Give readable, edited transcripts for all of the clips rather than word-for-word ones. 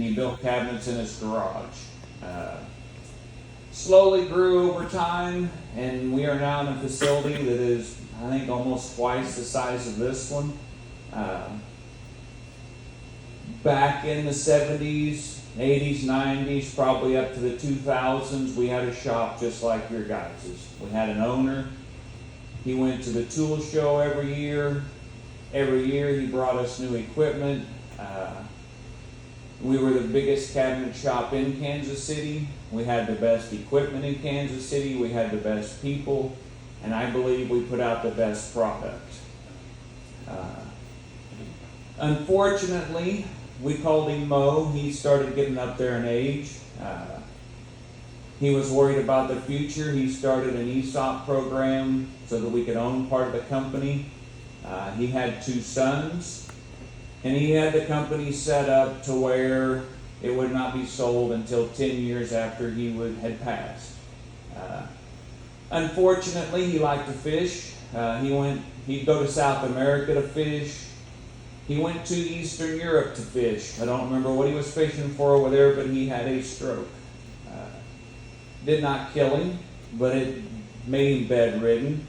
He built cabinets in his garage. Slowly grew over time, and we are now in a facility that is, I think, almost twice the size of this one. Back in the 70s, 80s, 90s, probably up to the 2000s, we had a shop just like your guys's. We had an owner. He went to the tool show every year. Every year he brought us new equipment. We were the biggest cabinet shop in Kansas City. We had the best equipment in Kansas City. We had the best people. And I believe we put out the best product. Unfortunately, we called him Mo. He started getting up there in age. He was worried about the future. He started an ESOP program so that we could own part of the company. He had 2 sons. And he had the company set up to where it would not be sold until 10 years after he had passed. Unfortunately, he liked to fish. He'd go to South America to fish. He went to Eastern Europe to fish. I don't remember what he was fishing for over there, but he had a stroke. Did not kill him, but it made him bedridden.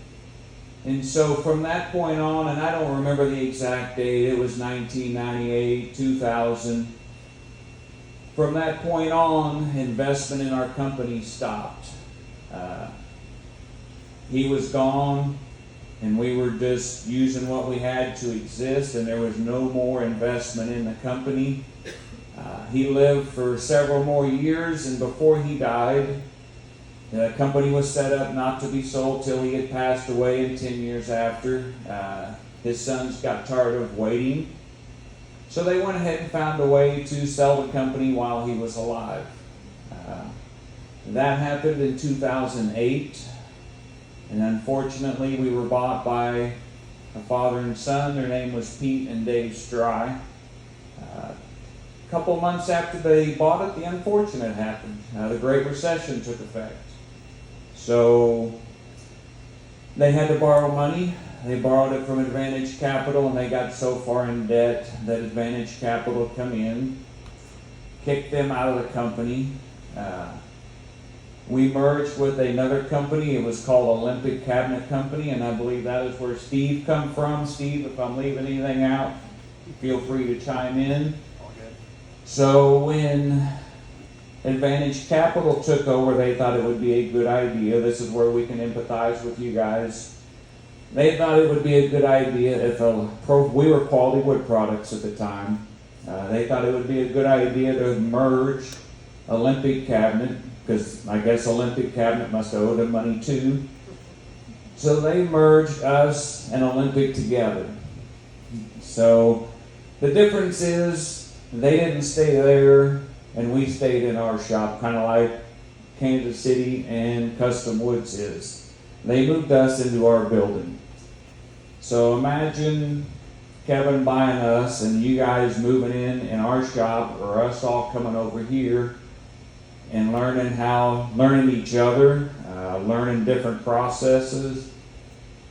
And so from that point on, and I don't remember the exact date, it was 1998, 2000. From that point on, investment in our company stopped. He was gone, and we were just using what we had to exist, and there was no more investment in the company. He lived for several more years, and before he died, the company was set up not to be sold till he had passed away, and 10 years after, his sons got tired of waiting. So they went ahead and found a way to sell the company while he was alive. That happened in 2008. And unfortunately, we were bought by a father and son. Their name was Pete and Dave Stry. A couple months after they bought it, the unfortunate happened. The Great Recession took effect. So they had to borrow money. They borrowed it from Advantage Capital, and they got so far in debt that Advantage Capital come in, kicked them out of the company. We merged with another company. It was called Olympic Cabinet Company, and I believe that is where Steve come from. Steve, if I'm leaving anything out, feel free to chime in. So when Advantage Capital took over, they thought it would be a good idea. This is where we can empathize with you guys. They thought it would be a good idea if we were Quality Wood Products at the time. They thought it would be a good idea to merge Olympic Cabinet, because I guess Olympic Cabinet must have owed them money too. So they merged us and Olympic together. So the difference is they didn't stay there and we stayed in our shop, kind of like Kansas City and Custom Woods is. They moved us into our building. So imagine Kevin buying us and you guys moving in our shop, or us all coming over here and learning each other, learning different processes,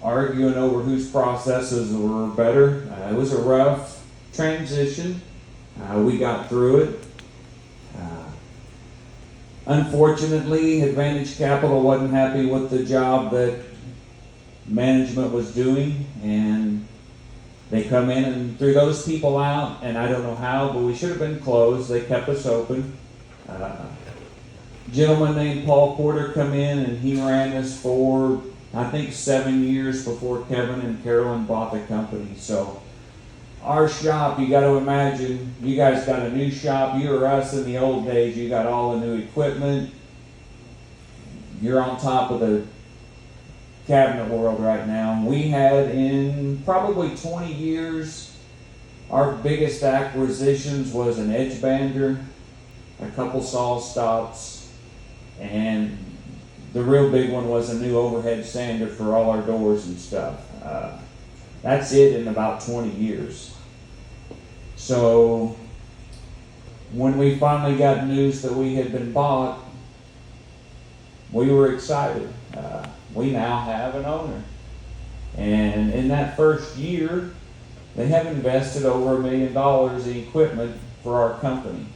arguing over whose processes were better. It was a rough transition. We got through it. Unfortunately, Advantage Capital wasn't happy with the job that management was doing, and they come in and threw those people out, and I don't know how, but we should have been closed. They kept us open. Gentleman named Paul Porter come in, and he ran us for, I think, 7 years before Kevin and Carolyn bought the company. So our shop, you got to imagine, you guys got a new shop. You or us in the old days, you got all the new equipment. You're on top of the cabinet world right now. We had, in probably 20 years, our biggest acquisitions was an edge bander, a couple saw stops, and the real big one was a new overhead sander for all our doors and stuff. That's it in about 20 years. So when we finally got news that we had been bought, we were excited. We now have an owner. And in that first year, they have invested over $1 million in equipment for our company.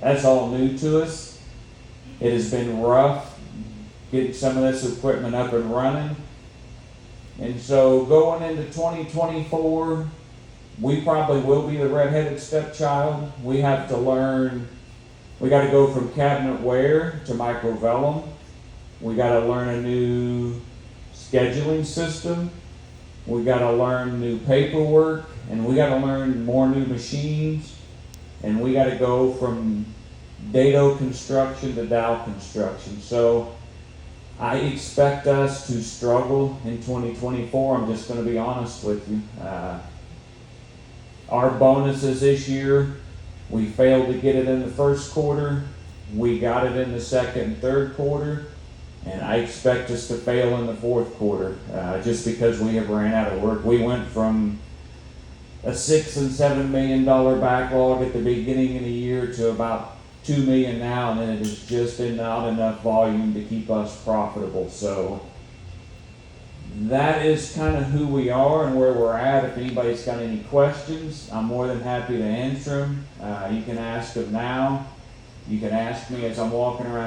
That's all new to us. It has been rough getting some of this equipment up and running. And so going into 2024, we probably will be the redheaded stepchild. We have to learn, we got to go from cabinet ware to microvellum. We got to learn a new scheduling system. We got to learn new paperwork, and we got to learn more new machines. And we got to go from dado construction to Dow construction. So I expect us to struggle in 2024. I'm just going to be honest with you. Our bonuses this year, we failed to get it in the first quarter. We got it in the second and third quarter. And I expect us to fail in the fourth quarter just because we have ran out of work. We went from a $6 and $7 million backlog at the beginning of the year to about $2 million now, and then it is just not enough volume to keep us profitable. So that is kind of who we are and where we're at. If anybody's got any questions, I'm more than happy to answer them. You can ask them now. You can ask me as I'm walking around